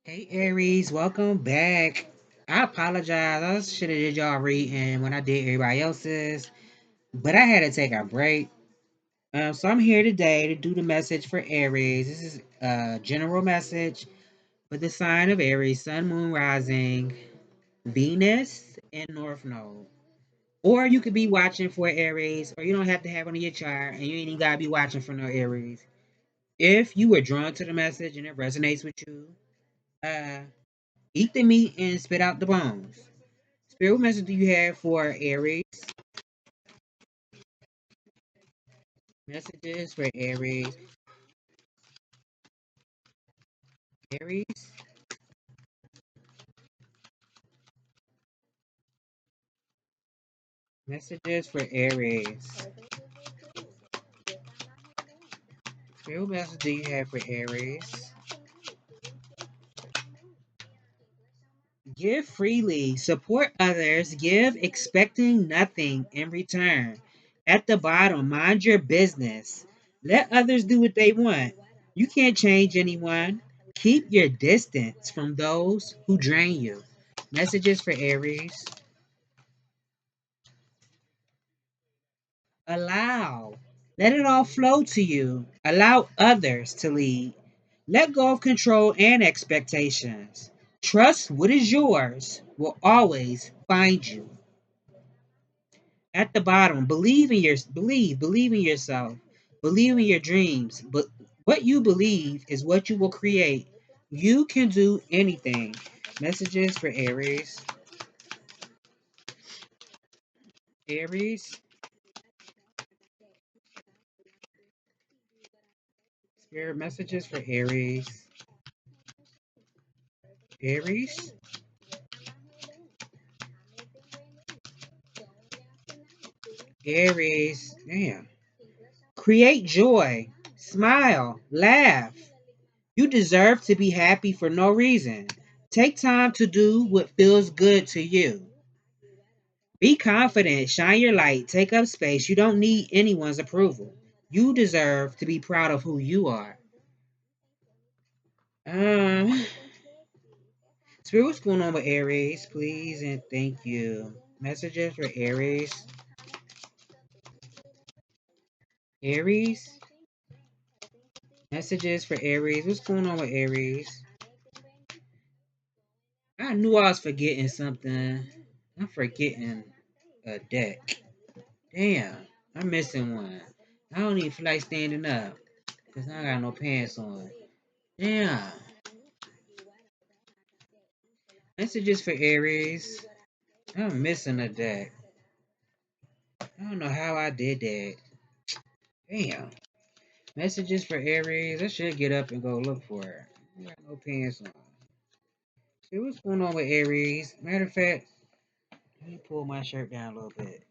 Hey Aries, welcome back. I apologize. I should have did y'all reading when I did everybody else's, but I had to take a break. So I'm here today to do the message for Aries. This is a general message for the sign of Aries, Sun, Moon, Rising, Venus, and North Node. Or you could be watching for Aries, or you don't have to have it on your chart, and you ain't even gotta be watching for no Aries. If you were drawn to the message and it resonates with you, uh, eat the meat and spit out the bones. Spirit, what message do you have for Aries? Messages for Aries. Aries. Messages for Aries. Spirit, what message do you have for Aries? Give freely. Support others. Give expecting nothing in return. At the bottom, mind your business. Let others do what they want. You can't change anyone. Keep your distance from those who drain you. Messages for Aries. Allow. Let it all flow to you. Allow others to lead. Let go of control and expectations. Trust what is yours will always find you. At the bottom, believe in yourself. Believe in your dreams. But what you believe is what you will create. You can do anything. Messages for Aries. Aries. Spirit messages for Aries. Aries. Aries. Damn. Create joy. Smile. Laugh. You deserve to be happy for no reason. Take time to do what feels good to you. Be confident. Shine your light. Take up space. You don't need anyone's approval. You deserve to be proud of who you are. Um, Spirit, what's going on with Aries? Please and thank you. Messages for Aries. Aries. Messages for Aries. What's going on with Aries? I knew I was forgetting something. I'm forgetting a deck. Damn, I'm missing one. I don't even feel like standing up because I got no pants on. Damn. Messages for Aries. I'm missing a deck. I don't know how I did that. Damn. Messages for Aries. I should get up and go look for it. I got no pants on. See what's going on with Aries. Matter of fact, let me pull my shirt down a little bit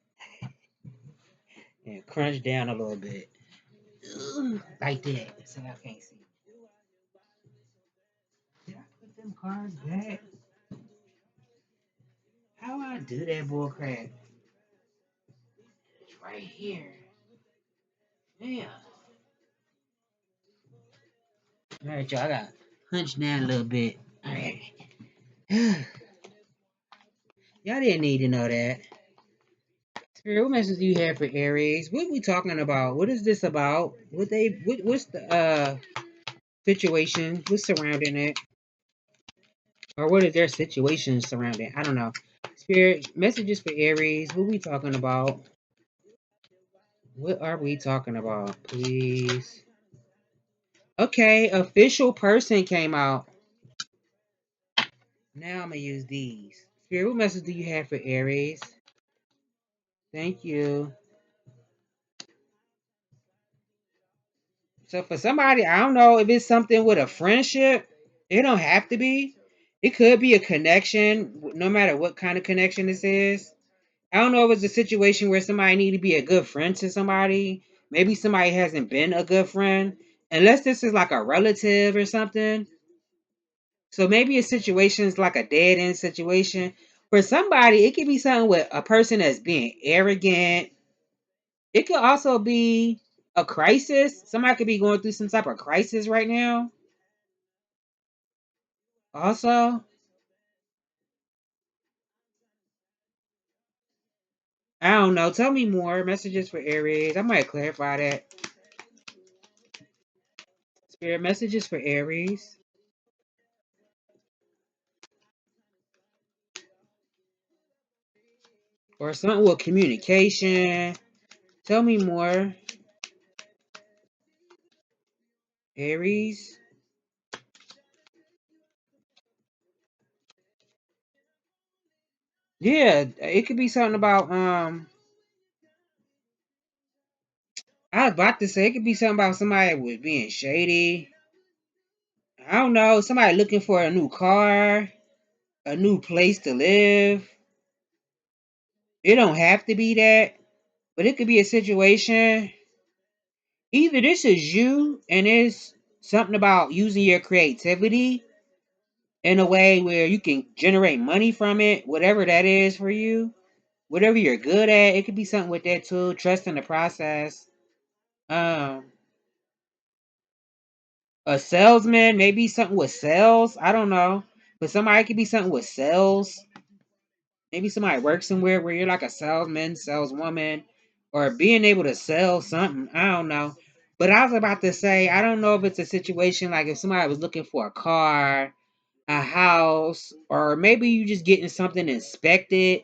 and crunch down a little bit. Like that. So I can't see. Did I put them cards back? How I do that bull crap? It's right here. Damn. Alright, y'all. I got hunched down a little bit. Alright. Y'all didn't need to know that. Spirit, what message do you have for Aries? What are we talking about? What is this about? What's the situation? What's surrounding it? Or what is their situation surrounding? I don't know. Spirit, messages for Aries. What are we talking about? What are we talking about? Please. Okay, official person came out. Now I'm gonna use these. Spirit, what message do you have for Aries? Thank you. So for somebody, I don't know if it's something with a friendship. It don't have to be. It could be a connection, no matter what kind of connection this is. I don't know if it's a situation where somebody need to be a good friend to somebody. Maybe somebody hasn't been a good friend. Unless this is like a relative or something. So maybe a situation is like a dead end situation. For somebody, it could be something with a person that's being arrogant. It could also be a crisis. Somebody could be going through some type of crisis right now. Also, I don't know. Tell me more. Messages for Aries. I might clarify that. Spirit messages for Aries. Or something with communication. Tell me more. Aries. Yeah, it could be something about I was about to say it could be something about somebody that was being shady. I don't know, somebody looking for a new car, a new place to live. It don't have to be that, but it could be a situation. Either this is you and it's something about using your creativity in a way where you can generate money from it, whatever that is for you, whatever you're good at. It could be something with that too. Trust in the process. Um, a salesman, maybe something with sales. I don't know, but somebody could be something with sales. Maybe somebody works somewhere where you're like a salesman, saleswoman, or being able to sell something. I don't know. But I was about to say, I don't know if it's a situation like if somebody was looking for a car, a house, or maybe you just getting something inspected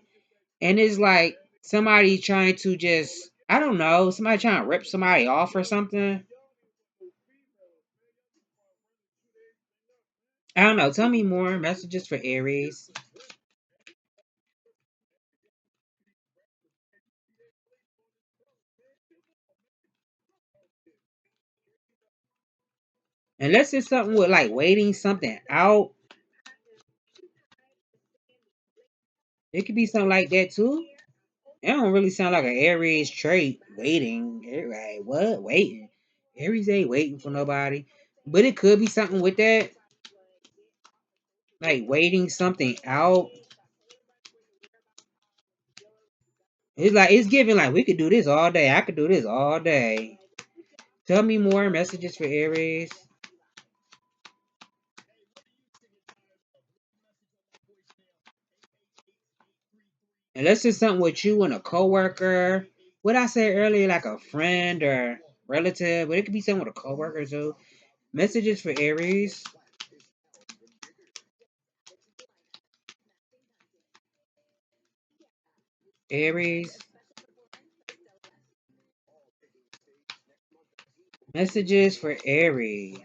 and it's like somebody trying to just, I don't know, somebody trying to rip somebody off or something. I don't know. Tell me more. Messages for Aries. Unless it's something with like waiting something out, it could be something like that too. It don't really sound like an Aries trait. Waiting, right? What waiting? Aries ain't waiting for nobody, but it could be something with that, like waiting something out. It's like it's giving like we could do this all day. I could do this all day. Tell me more. Messages for Aries. Unless it's something with you and a coworker. What I said earlier, like a friend or relative, but it could be something with a coworker too. Messages for Aries. Aries. Messages for Aries.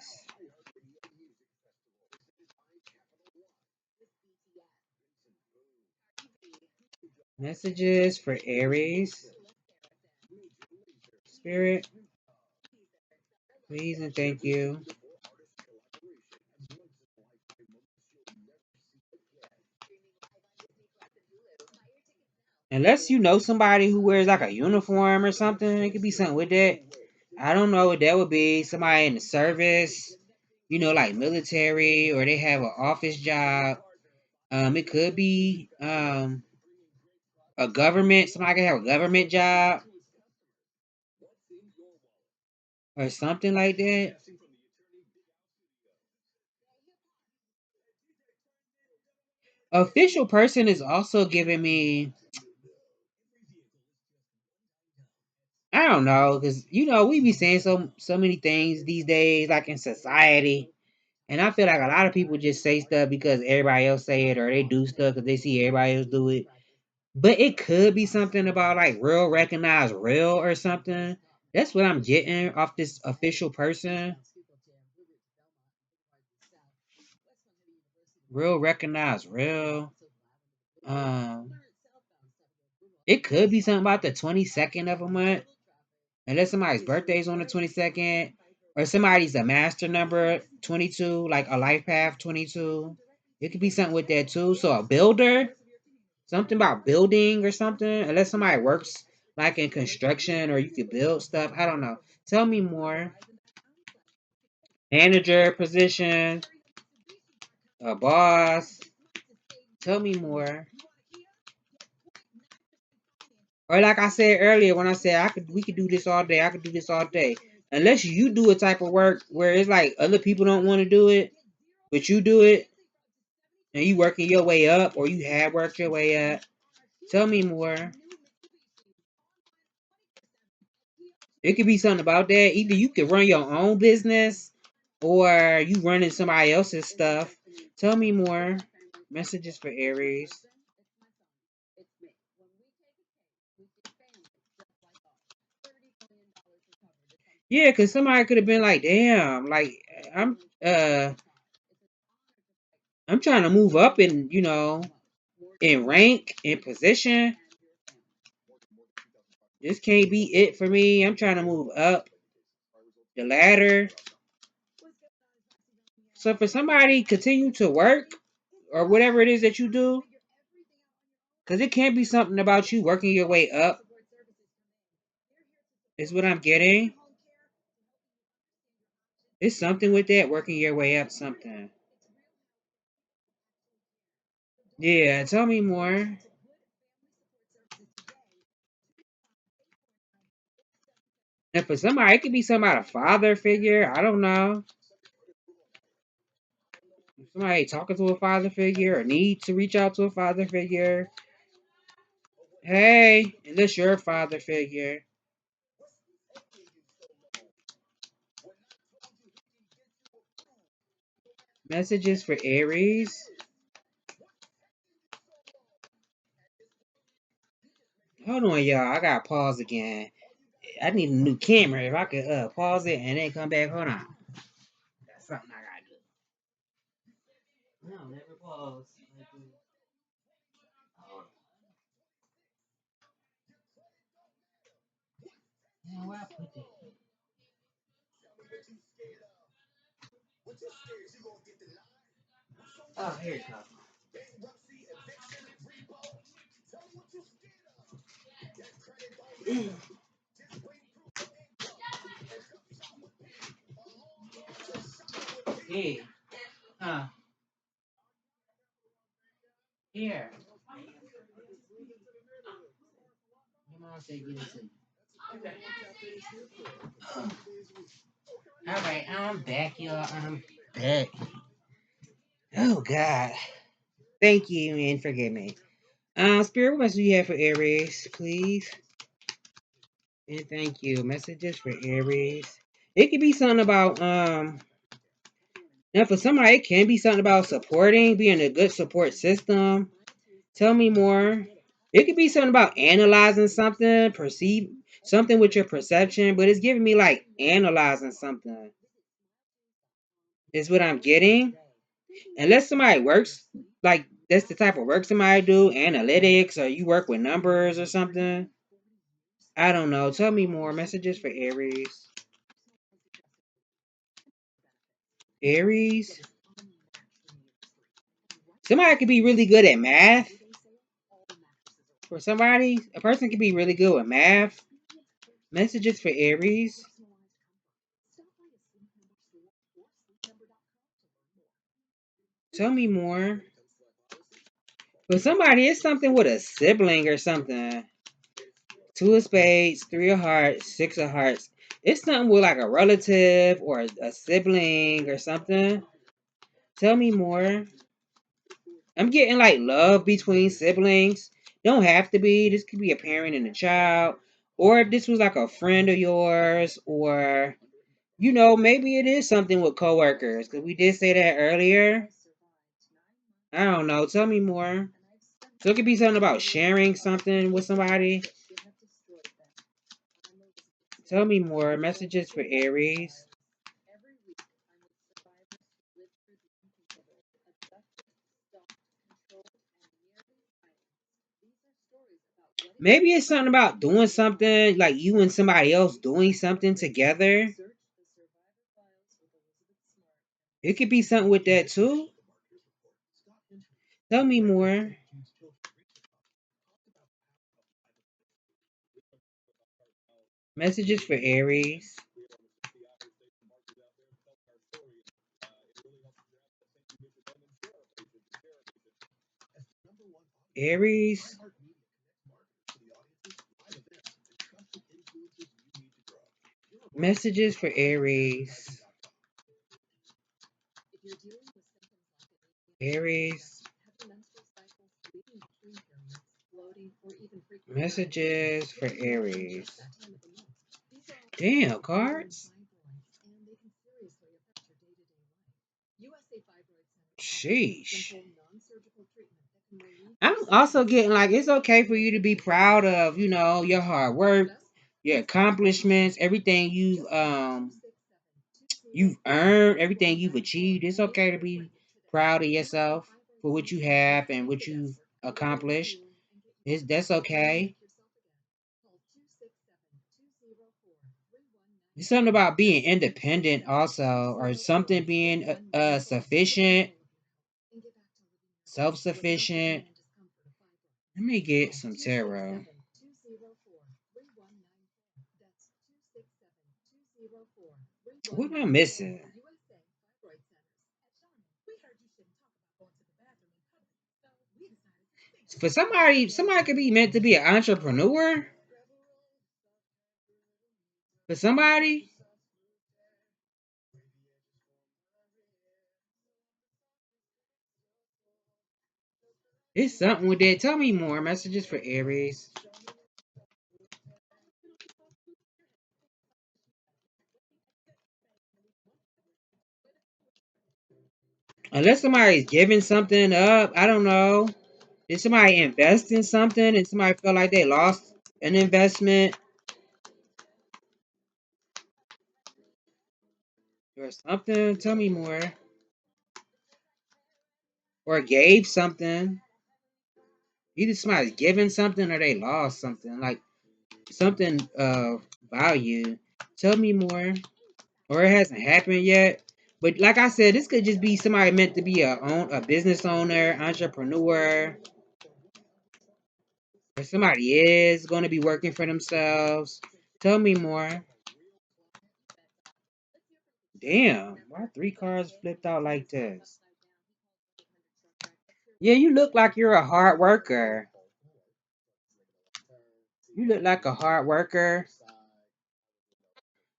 Messages for Aries. Spirit, please and thank you. Unless you know somebody who wears like a uniform or something, it could be something with that. I don't know what that would be. Somebody in the service, like military, or they have an office job. It could be a government. Somebody could have a government job or something like that. Official person is also giving me, I don't know, because we be saying so many things these days, like in society, and I feel like a lot of people just say stuff because everybody else say it, or they do stuff because they see everybody else do it. But it could be something about like real recognize real or something. That's what I'm getting off this official person. Real recognize real. Um, it could be something about the 22nd of a month. Unless somebody's birthday is on the 22nd, or somebody's a master number 22, like a life path 22. It could be something with that too. So a builder, something about building or something. Unless somebody works like in construction or you could build stuff. I don't know. Tell me more. Manager position, a boss. Tell me more. Or like I said earlier, when I said we could do this all day, I could do this all day. Unless you do a type of work where it's like other people don't want to do it, but you do it. and you working your way up, or you have worked your way up. Tell me more. It could be something about that. Either you could run your own business, or you running somebody else's stuff. Tell me more. Messages for Aries. Yeah, because somebody could have been like, damn, like I'm uh I'm trying to move up in, in rank, in position. This can't be it for me. I'm trying to move up the ladder. So for somebody continue to work or whatever it is that you do, because it can't be something about you working your way up, is what I'm getting. It's something with that, working your way up something. Yeah, tell me more. And for somebody, it could be somebody, a father figure. I don't know. Somebody talking to a father figure or need to reach out to a father figure. Hey, unless you're a father figure. Messages for Aries. Hold on, y'all. I gotta pause again. I need a new camera. If I could pause it and then come back. Hold on. That's something I gotta do. No, never pause. Now where I put that? Oh, here it comes. Yeah. Here. Your mom said give it to you. All right, I'm back, y'all. I'm back. Oh God. Thank you and forgive me. Spirit, what message do you have for Aries, please? And thank you. Messages for Aries. It could be something about now for somebody it can be something about supporting, being a good support system. Tell me more. It could be something about analyzing something, perceive something with your perception, but it's giving me like analyzing something. Is what I'm getting. Unless somebody works like that's the type of work somebody do, analytics, or you work with numbers or something. I don't know. Tell me more. Messages for Aries. Aries. Somebody could be really good at math. For somebody, a person could be really good with math. Messages for Aries. Tell me more. For somebody, it's something with a sibling or something. Two of spades, three of hearts, six of hearts. It's something with like a relative or a sibling or something. Tell me more. I'm getting like love between siblings. Don't have to be. This could be a parent and a child. Or if this was like a friend of yours, or maybe it is something with coworkers. Because we did say that earlier. I don't know. Tell me more. So it could be something about sharing something with somebody. Tell me more. Messages for Aries. Maybe it's something about doing something, like you and somebody else doing something together. It could be something with that too. Tell me more. Messages for Aries. Aries. Messages for Aries. Aries. Messages for Aries. Damn, cards. Sheesh. I'm also getting like it's okay for you to be proud of, your hard work, your accomplishments, everything you've earned, everything you've achieved. It's okay to be proud of yourself for what you have and what you've accomplished. That's okay. It's something about being independent also, or something being sufficient, self-sufficient. Let me get some tarot. What am I missing? For somebody could be meant to be an entrepreneur. For somebody, it's something with that. Tell me more. Messages for Aries. Unless somebody's giving something up, I don't know. Did somebody invest in something and somebody felt like they lost an investment or something? Tell me more. Or gave something. Either somebody's giving something or they lost something. Like something of value. Tell me more. Or it hasn't happened yet. But like I said, this could just be somebody meant to be a business owner, entrepreneur, or somebody is going to be working for themselves. Tell me more. Damn, why three cards flipped out like this? Yeah, you look like you're a hard worker. You look like a hard worker.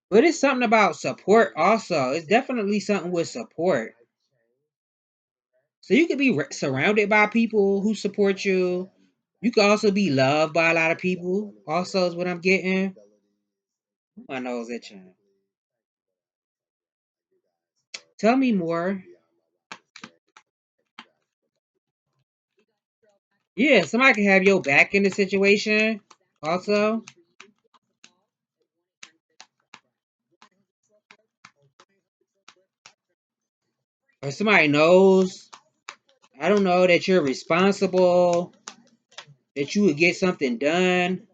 But it's something about support also. It's definitely something with support. So you could be surrounded by people who support you. You could also be loved by a lot of people. Also is what I'm getting. My nose itching. Tell me more. Yeah, somebody can have your back in the situation. Also, or somebody knows. I don't know that you're responsible. That you would get something done.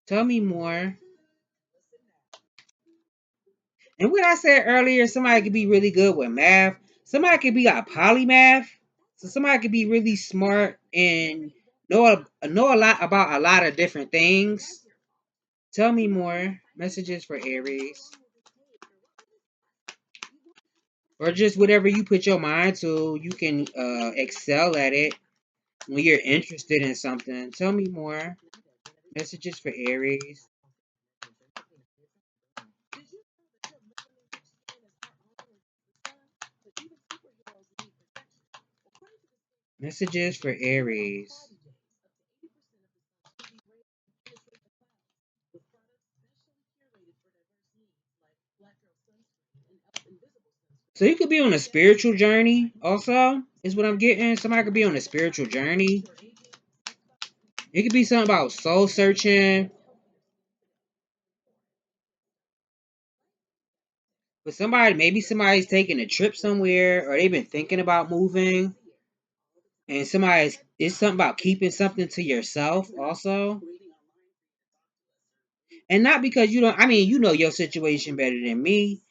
Tell me more. And what I said earlier, somebody could be really good with math. Somebody could be a polymath. So somebody could be really smart and know a lot about a lot of different things. Tell me more. Messages for Aries. Or just whatever you put your mind to, you can excel at it when you're interested in something. Tell me more. Messages for Aries. Messages for Aries. So you could be on a spiritual journey also, is what I'm getting. Somebody could be on a spiritual journey. It could be something about soul searching. But maybe somebody's taking a trip somewhere or they've been thinking about moving. And it's something about keeping something to yourself also. And not because you know your situation better than me.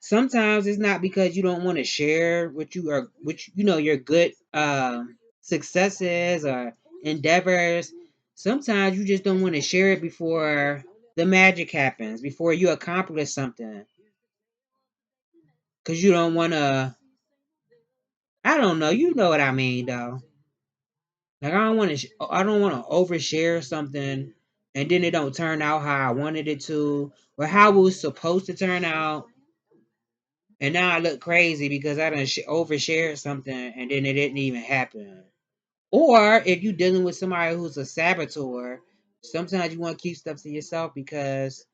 Sometimes it's not because you don't want to share your good successes or endeavors. Sometimes you just don't want to share it before the magic happens, before you accomplish something. Because you don't want to, I don't know, you know what I mean though. Like I don't want to overshare something and then it don't turn out how I wanted it to or how it was supposed to turn out. And now I look crazy because I done overshared something and then it didn't even happen. Or if you're dealing with somebody who's a saboteur, sometimes you want to keep stuff to yourself because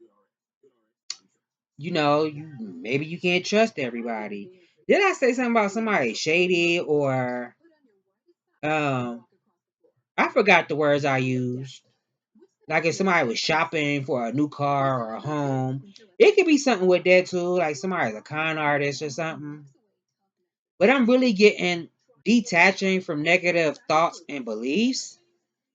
maybe you can't trust everybody. Did I say something about somebody shady or I forgot the words I used. Like if somebody was shopping for a new car or a home, it could be something with that too. Like somebody's a con artist or something. But I'm really getting detaching from negative thoughts and beliefs.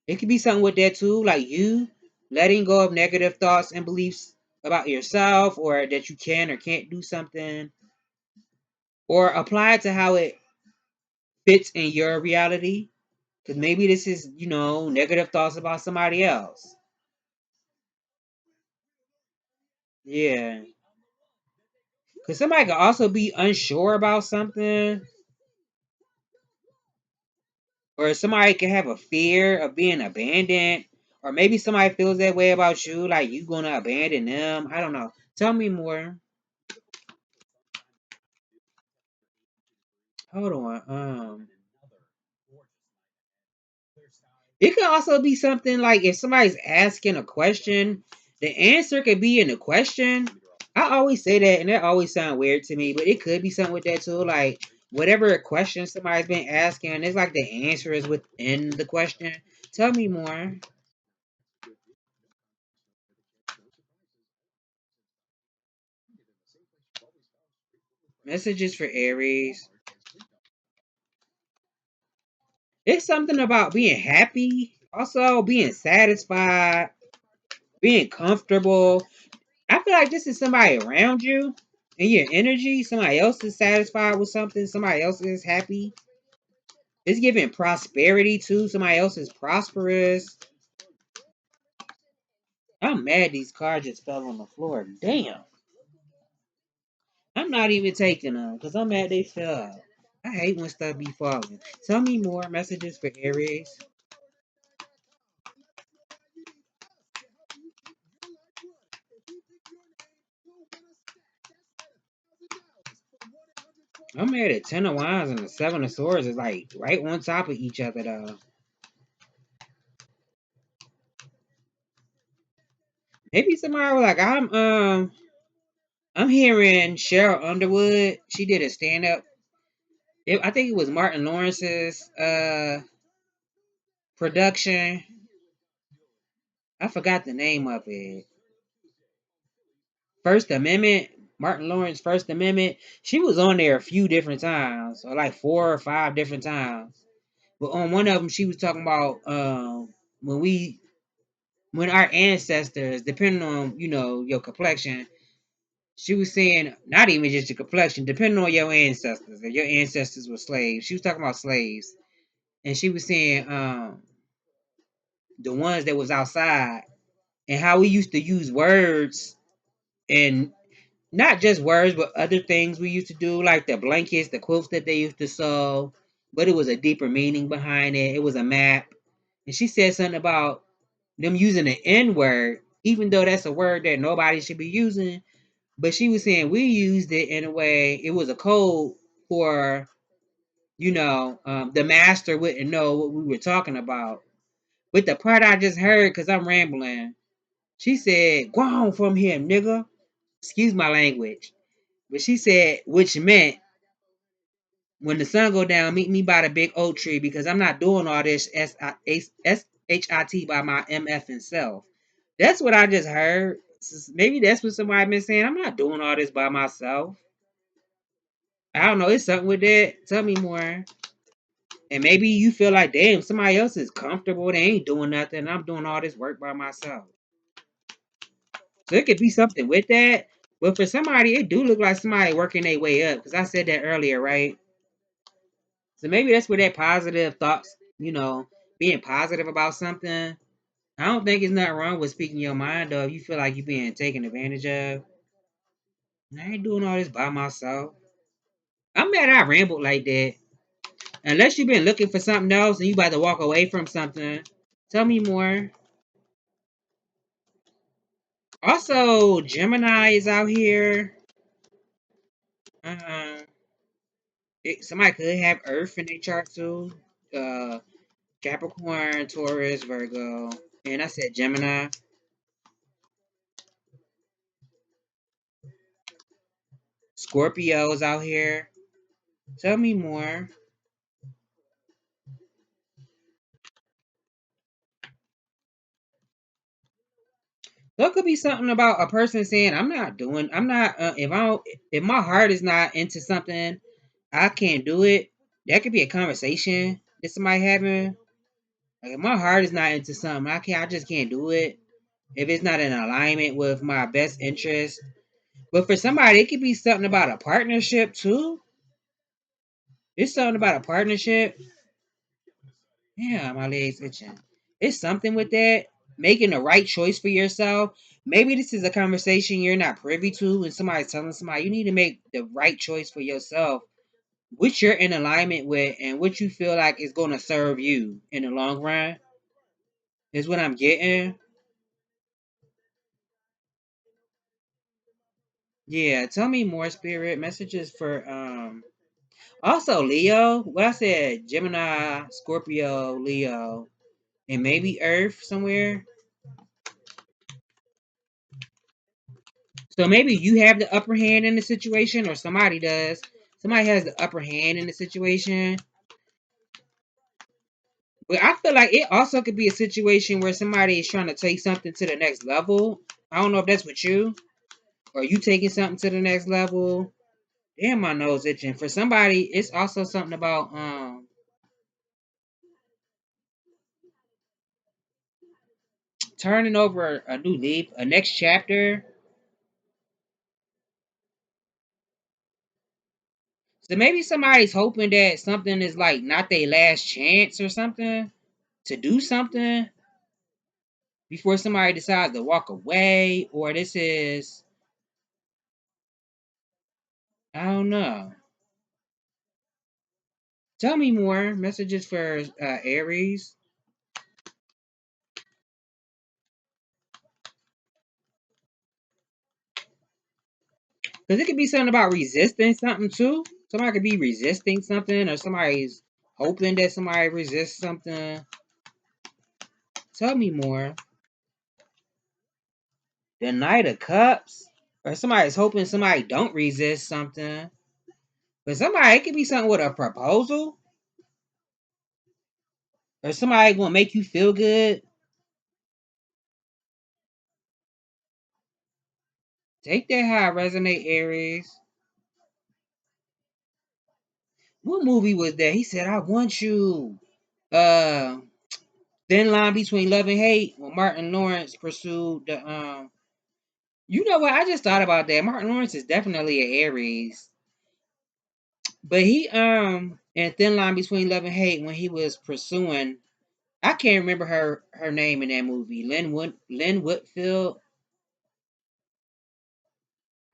It could be something with that too, like you letting go of negative thoughts and beliefs about yourself or that you can or can't do something or apply it to how it fits in your reality. Because maybe this is, negative thoughts about somebody else. Yeah. Because somebody could also be unsure about something, or somebody can have a fear of being abandoned, or maybe somebody feels that way about you, like you gonna abandon them. I don't know. Tell me more. Hold on. It could also be something like if somebody's asking a question, the answer could be in the question. I always say that, and that always sounds weird to me, but it could be something with that too. Like whatever question somebody's been asking, it's like the answer is within the question. Tell me more. Messages for Aries. It's something about being happy, also being satisfied, being comfortable. I feel like this is somebody around you in your energy. Somebody else is satisfied with something. Somebody else is happy. It's giving prosperity too. Somebody else is prosperous. I'm mad these cards just fell on the floor. Damn. I'm not even taking them because I'm mad they fell. I hate when stuff be falling. Tell me more messages for Aries. I'm mad at Ten of Wands and the Seven of Swords is like right on top of each other though. Maybe somebody was like, I'm hearing Cheryl Underwood. She did a stand up. I think it was Martin Lawrence's production. I forgot the name of it. First Amendment. Martin Lawrence First Amendment. She was on there a few different times, or like 4 or 5 different times. But on one of them, she was talking about when we when our ancestors, depending on your complexion, she was saying not even just your complexion, depending on your ancestors. If your ancestors were slaves, she was talking about slaves, and she was saying the ones that was outside and how we used to use words and not just words, but other things we used to do, like the blankets, the quilts that they used to sew. But it was a deeper meaning behind it. It was a map, and she said something about them using the N word, even though that's a word that nobody should be using. But she was saying we used it in a way, it was a code for, the master wouldn't know what we were talking about. But the part I just heard, because I'm rambling, she said, go on from here, nigga. Excuse my language. But she said, which meant, when the sun go down, meet me by the big oak tree because I'm not doing all this SHIT by my MF and self. That's what I just heard. Maybe that's what somebody been saying. I'm not doing all this by myself. I don't know. It's something with that. Tell me more. And maybe you feel like, damn, somebody else is comfortable. They ain't doing nothing. I'm doing all this work by myself. So it could be something with that. But for somebody, it do look like somebody working their way up. Because I said that earlier, right? So maybe that's where that positive thoughts, being positive about something. I don't think there's nothing wrong with speaking your mind, though. If you feel like you're being taken advantage of. I ain't doing all this by myself. I'm mad I rambled like that. Unless you've been looking for something else and you about to walk away from something. Tell me more. Also, Gemini is out here. Um, somebody could have Earth in their chart too. Uh, Capricorn, Taurus, Virgo, and I said Gemini. Scorpios out here. Tell me more. There could be something about a person saying, I'm not, if I don't, if my heart is not into something, I can't do it." That could be a conversation that somebody having. Like, if my heart is not into something, I just can't do it. If it's not in alignment with my best interest. But for somebody, it could be something about a partnership too. It's something about a partnership. Yeah, my legs itching. It's something with that. Making the right choice for yourself. Maybe this is a conversation you're not privy to, and somebody's telling somebody you need to make the right choice for yourself, which you're in alignment with, and which you feel like is going to serve you in the long run. Is what I'm getting. Yeah, tell me more, spirit messages for also Leo. What I said, Gemini, Scorpio, Leo, and maybe Earth somewhere. So maybe you have the upper hand in the situation, or somebody does. Somebody has the upper hand in the situation. But I feel like it also could be a situation where somebody is trying to take something to the next level. I don't know if that's with you, or you taking something to the next level. Damn, my nose itching. For somebody, it's also something about turning over a new leaf, a next chapter. So maybe somebody's hoping that something is like not their last chance or something to do something before somebody decides to walk away, or this is, I don't know. Tell me more. Messages for Aries. Because it could be something about resisting something too. Somebody could be resisting something, or somebody's hoping that somebody resists something. Tell me more. The Knight of Cups. Or somebody's hoping somebody don't resist something. But somebody, it could be something with a proposal. Or somebody gonna make you feel good. Take that how it resonate, Aries. What movie was that? He said, "I want you." Uh, Thin Line Between Love and Hate. When Martin Lawrence pursued the You know what? I just thought about that. Martin Lawrence is definitely an Aries, but he in Thin Line Between Love and Hate when he was pursuing. I can't remember her name in that movie. Lynn Whitfield.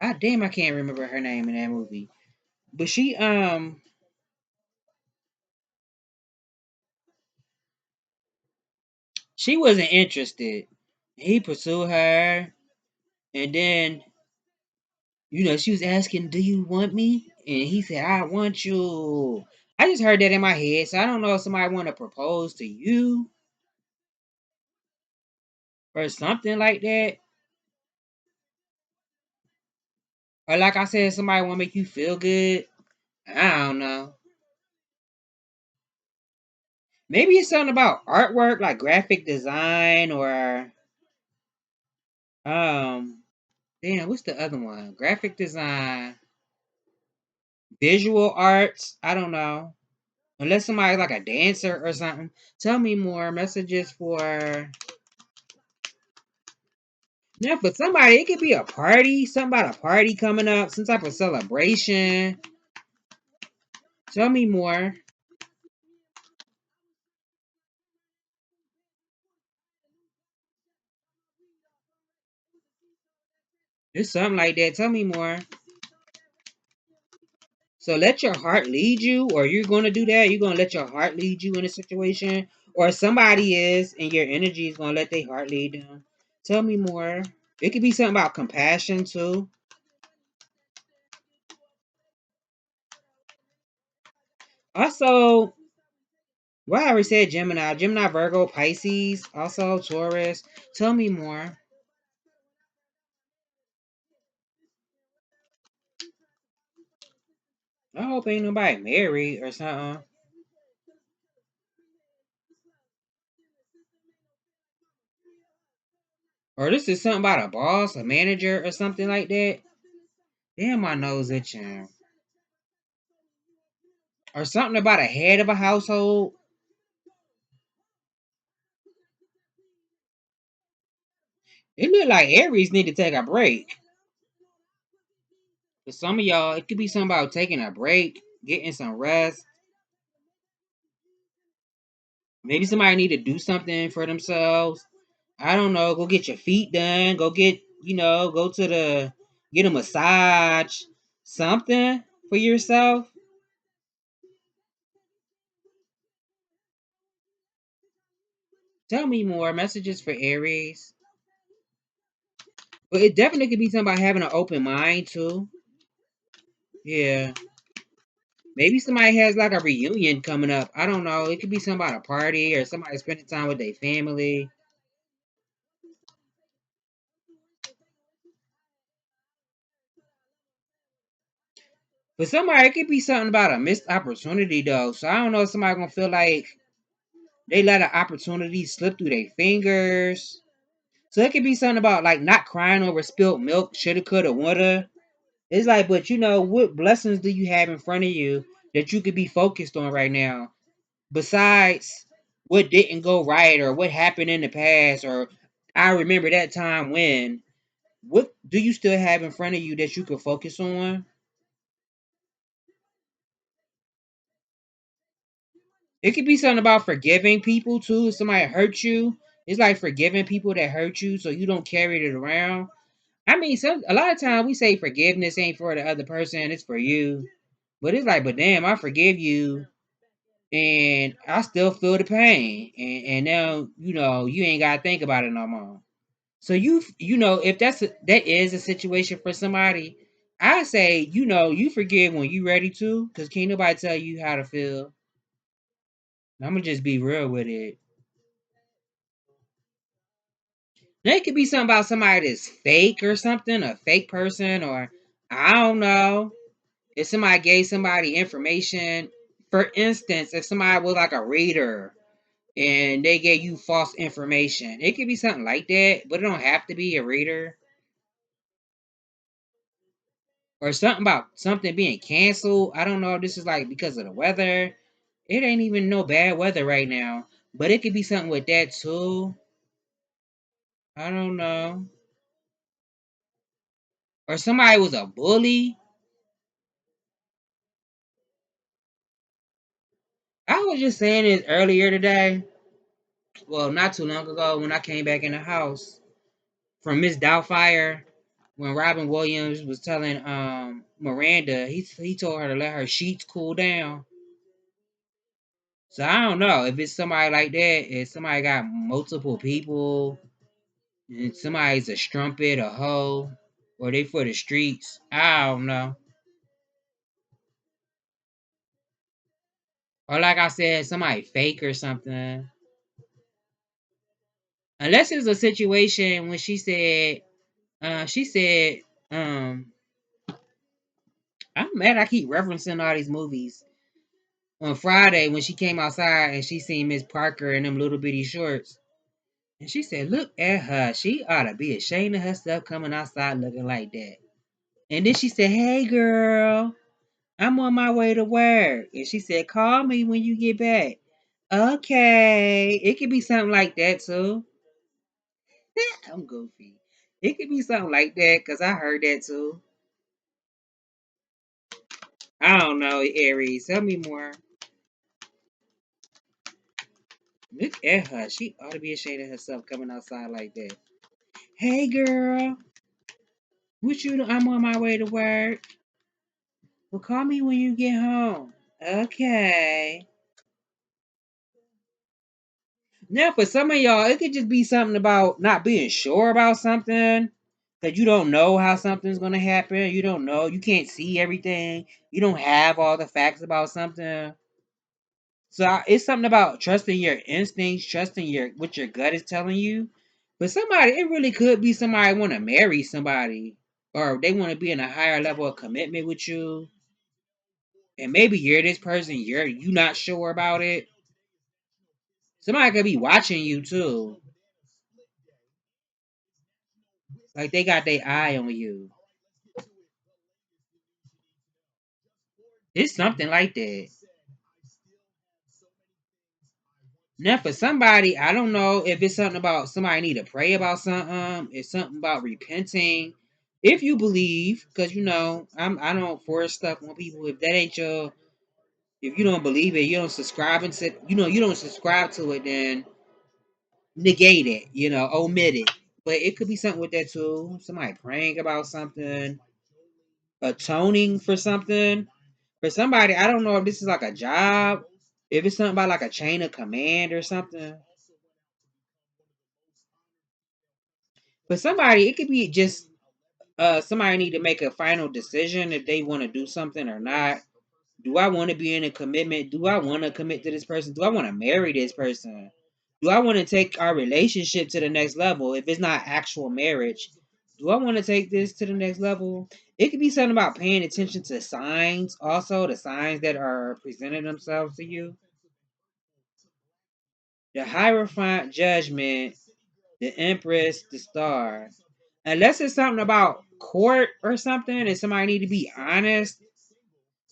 Ah, damn, I can't remember her name in that movie. But she wasn't interested. He pursued her, and then she was asking, "Do you want me?" And he said, "I want you." I just heard that in my head, so I don't know if somebody want to propose to you or something like that. Or like I said, somebody want to make you feel good. I don't know. Maybe it's something about artwork, like graphic design, or damn, what's the other one? Graphic design, visual arts. I don't know. Unless somebody's like a dancer or something. Tell me more. Messages for yeah, for somebody, it could be a party, something about a party coming up, some type of celebration. Tell me more. It's something like that. Tell me more. So let your heart lead you, or you're going to do that. You're going to let your heart lead you in a situation, or somebody is, and your energy is going to let their heart lead them. Tell me more. It could be something about compassion too. Also, well, I already said Gemini. Gemini, Virgo, Pisces, also Taurus. Tell me more. I hope ain't nobody married or something. Or this is something about a boss, a manager, or something like that. Damn, my nose itching. Or something about a head of a household. It look like Aries need to take a break. For some of y'all, it could be something about taking a break, getting some rest. Maybe somebody need to do something for themselves. I don't know. Go get your feet done. Go get, go to get a massage. Something for yourself. Tell me more. Messages for Aries. But it definitely could be something about having an open mind too. Yeah. Maybe somebody has like a reunion coming up. I don't know. It could be something about a party or somebody spending time with their family. For somebody, it could be something about a missed opportunity though. So I don't know if somebody gonna feel like they let an opportunity slip through their fingers. So it could be something about like not crying over spilled milk, shoulda, coulda, woulda. It's like, but what blessings do you have in front of you that you could be focused on right now? Besides what didn't go right or what happened in the past or I remember that time when. What do you still have in front of you that you could focus on? It could be something about forgiving people too. If somebody hurt you, it's like forgiving people that hurt you so you don't carry it around. I mean, a lot of times we say forgiveness ain't for the other person, it's for you. But it's like, but damn, I forgive you and I still feel the pain. And now, you ain't gotta think about it no more. So if that is a situation for somebody, I say, you forgive when you ready to, because can't nobody tell you how to feel. I'm gonna just be real with it. Now, it could be something about somebody that's fake or something, a fake person, or I don't know. If somebody gave somebody information, for instance, if somebody was like a reader and they gave you false information, it could be something like that, but it don't have to be a reader. Or something about something being canceled. I don't know if this is like because of the weather. It ain't even no bad weather right now. But it could be something with that too. I don't know. Or somebody was a bully. I was just saying this earlier today. Well, not too long ago when I came back in the house from Miss Doubtfire. When Robin Williams was telling Miranda, he told her to let her sheets cool down. So I don't know if it's somebody like that. If somebody got multiple people and somebody's a strumpet, a hoe, or they for the streets. I don't know. Or like I said, somebody fake or something. Unless it's a situation when she said, um, I'm mad I keep referencing all these movies. On Friday when she came outside and she seen Miss Parker in them little bitty shorts. And she said, look at her. She ought to be ashamed of herself coming outside looking like that. And then she said, hey girl, I'm on my way to work. And she said, call me when you get back. Okay. It could be something like that too. I'm goofy. It could be something like that because I heard that too. I don't know, Aries. Tell me more. Look at her. She ought to be ashamed of herself coming outside like that. Hey girl, what you do? I'm on my way to work. Well, call me when you get home. Okay. Now, for some of y'all, it could just be something about not being sure about something. That you don't know how something's going to happen. You don't know. You can't see everything. You don't have all the facts about something. So it's something about trusting your instincts, trusting what your gut is telling you. But somebody, it really could be somebody want to marry somebody, or they want to be in a higher level of commitment with you. And maybe you're this person, you not sure about it. Somebody could be watching you too. Like they got their eye on you. It's something like that. Now for somebody, I don't know if it's something about somebody need to pray about something. It's something about repenting. If you believe, because I don't force stuff on people. If that ain't your, if you don't believe it, you don't subscribe and sit, you don't subscribe to it, then negate it, omit it. But it could be something with that too. Somebody praying about something, atoning for something. For somebody, I don't know if this is like a job, if it's something about like a chain of command or something. But somebody, it could be just somebody need to make a final decision if they want to do something or not. Do I want to be in a commitment? Do I want to commit to this person? Do I want to marry this person? Do I want to take our relationship to the next level? If it's not actual marriage, do I want to take this to the next level? It could be something about paying attention to signs, also the signs that are presenting themselves to you. The Hierophant, Judgment, the Empress, the Star. Unless it's something about court or something and somebody need to be honest.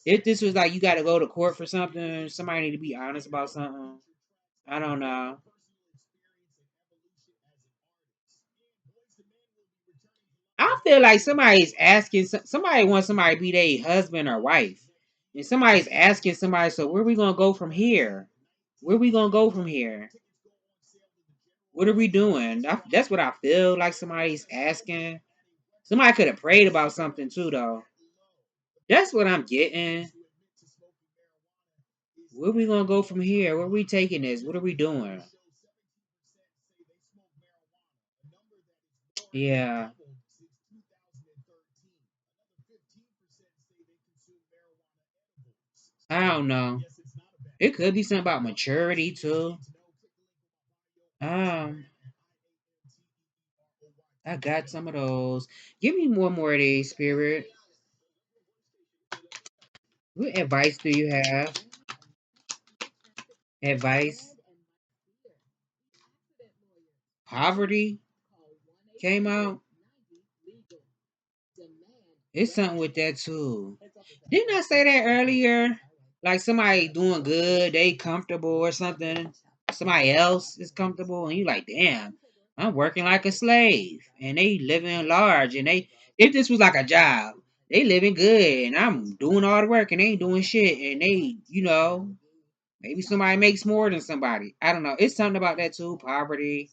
If this was like you got to go to court for something, somebody need to be honest about something. I don't know. I feel like somebody's asking, somebody wants somebody to be their husband or wife. And somebody's asking somebody, so where we going to go from here? Where we going to go from here? What are we doing? That's what I feel like somebody's asking. Somebody could have prayed about something too, though. That's what I'm getting. Where we gonna go from here? Where are we taking this? What are we doing? Yeah, I don't know. It could be something about maturity too. Um, I got some of those. Give me one more of these, Spirit. What advice do you have? Advice? Poverty came out. It's something with that too. Didn't I say that earlier? Like somebody doing good, they comfortable or something. Somebody else is comfortable, and you like, damn, I'm working like a slave, and they living large, and they, if this was like a job, they living good, and I'm doing all the work, and they ain't doing shit, and they, maybe somebody makes more than somebody. I don't know. It's something about that too, poverty.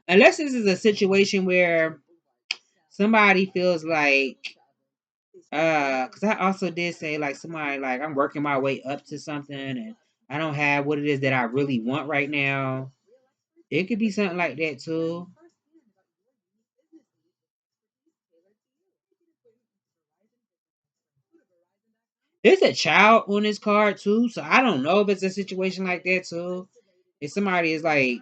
Unless this is a situation where somebody feels like because I also did say like somebody like I'm working my way up to something and I don't have what it is that I really want right now. It could be something like that too. There's a child on this card too, so I don't know if it's a situation like that too. If somebody is like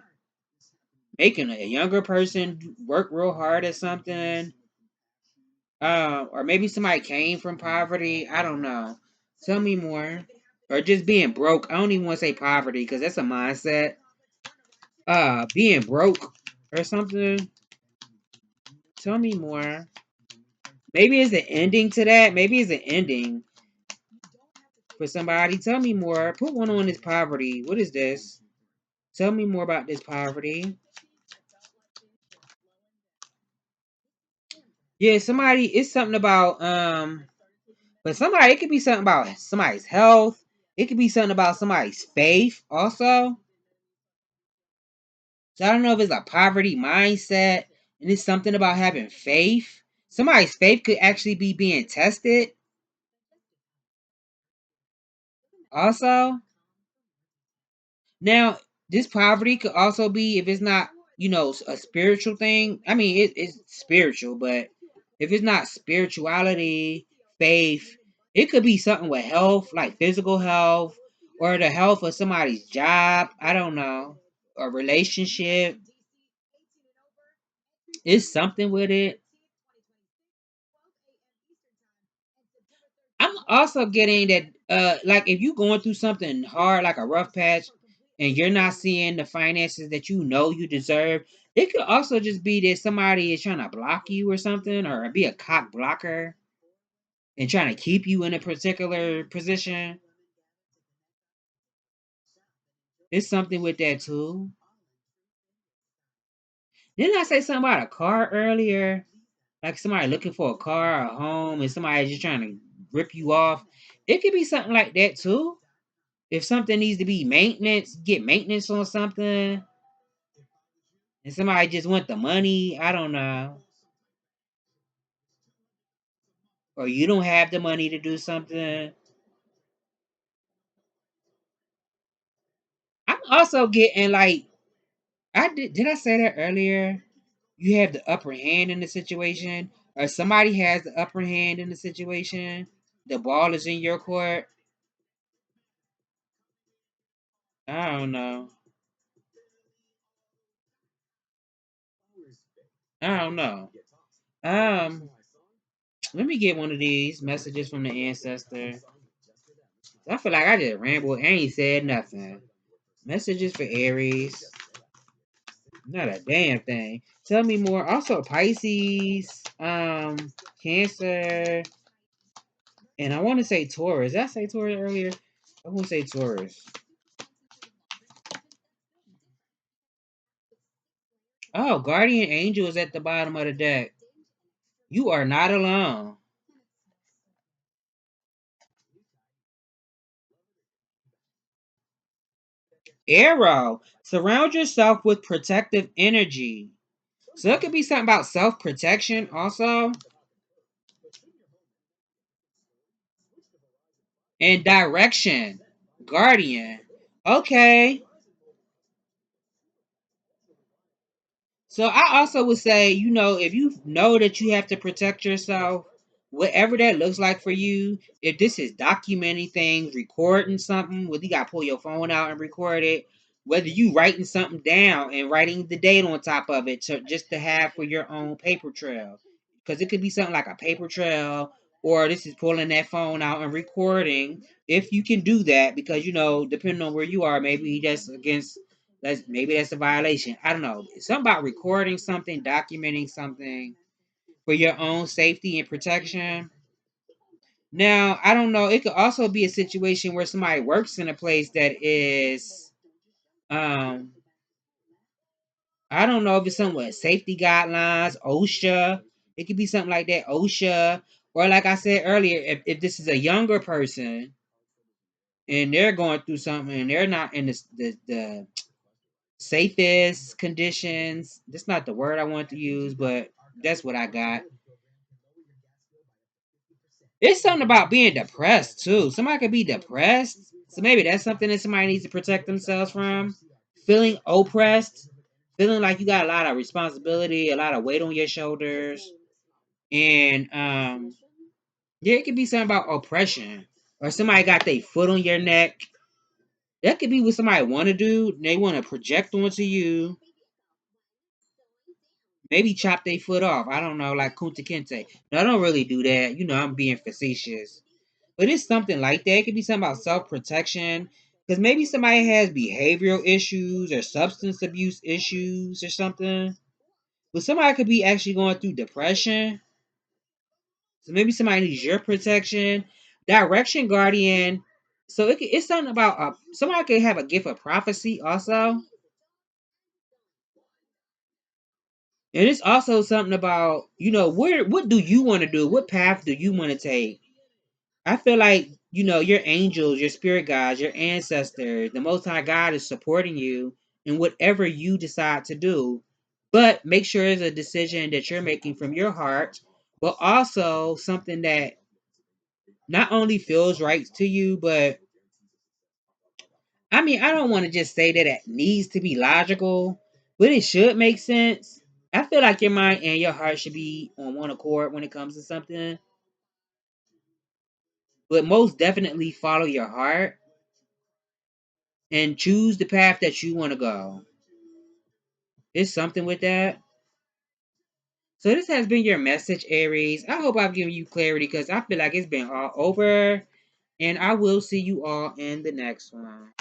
making a younger person work real hard at something, or maybe somebody came from poverty. I don't know. Tell me more. Or just being broke. I don't even want to say poverty because that's a mindset. Being broke or something. Tell me more. Maybe it's an ending to that. Maybe it's an ending for somebody. Tell me more. Put one on this poverty. What is this? Tell me more about this poverty. Yeah, somebody. It's something about but somebody. It could be something about somebody's health. It could be something about somebody's faith also. So I don't know if it's a poverty mindset and it's something about having faith. Somebody's faith could actually be being tested also. Now, this poverty could also be if it's not, a spiritual thing. I mean, it's spiritual, but if it's not spirituality, faith, it could be something with health, like physical health, or the health of somebody's job. I don't know. A relationship. It's something with it. I'm also getting that like if you going through something hard like a rough patch and you're not seeing the finances that you know you deserve, it could also just be that somebody is trying to block you or something, or be a cock blocker and trying to keep you in a particular position. It's something with that too. Didn't I say something about a car earlier? Like somebody looking for a car or a home and somebody just trying to rip you off. It could be something like that too. If something needs to be maintenance, get maintenance on something, and somebody just want the money, I don't know. Or you don't have the money to do something. I'm also getting like did I say that earlier? You have the upper hand in the situation, or somebody has the upper hand in the situation. The ball is in your court. I don't know. I don't know. Um, Let me get one of these messages from the ancestor. I feel like I just rambled and ain't said nothing. Messages for Aries. Not a damn thing. Tell me more. Also Pisces, Cancer, and I want to say Taurus. Did I say Taurus earlier? I want to say Taurus. Oh, Guardian Angel is at the bottom of the deck. You are not alone. Arrow. Surround yourself with protective energy. So it could be something about self-protection also. And direction. Guardian. Okay. So I also would say, if you know that you have to protect yourself, whatever that looks like for you, if this is documenting things, recording something, whether you got to pull your phone out and record it, whether you writing something down and writing the date on top of it just to have for your own paper trail. Because it could be something like a paper trail, or this is pulling that phone out and recording. If you can do that, because, depending on where you are, maybe that's against maybe that's a violation. I don't know. It's something about recording something, documenting something for your own safety and protection. Now, I don't know. It could also be a situation where somebody works in a place that is, um, I don't know if it's something with safety guidelines, OSHA. It could be something like that, OSHA. Or like I said earlier, if this is a younger person and they're going through something and they're not in the safest conditions. That's not the word I want to use, but that's what I got. It's something about being depressed too. Somebody could be depressed. So maybe that's something that somebody needs to protect themselves from. Feeling oppressed, feeling like you got a lot of responsibility, a lot of weight on your shoulders. And yeah, it could be something about oppression. Or somebody got their foot on your neck. That could be what somebody want to do. They want to project onto you. Maybe chop their foot off. I don't know, like Kunta Kinte. No, I don't really do that. I'm being facetious. But it's something like that. It could be something about self-protection. Because maybe somebody has behavioral issues or substance abuse issues or something. But somebody could be actually going through depression. So maybe somebody needs your protection. Direction guardian. So it's something about somebody could have a gift of prophecy also. And it's also something about, what do you want to do? What path do you want to take? I feel like, your angels, your spirit guides, your ancestors, the Most High God is supporting you in whatever you decide to do. But make sure it's a decision that you're making from your heart, but also something that not only feels right to you, but I mean, I don't want to just say that it needs to be logical, but it should make sense. I feel like your mind and your heart should be on one accord when it comes to something, but most definitely follow your heart. and choose the path that you want to go. It's something with that. So this has been your message, Aries. I hope I've given you clarity because I feel like it's been all over. And I will see you all in the next one.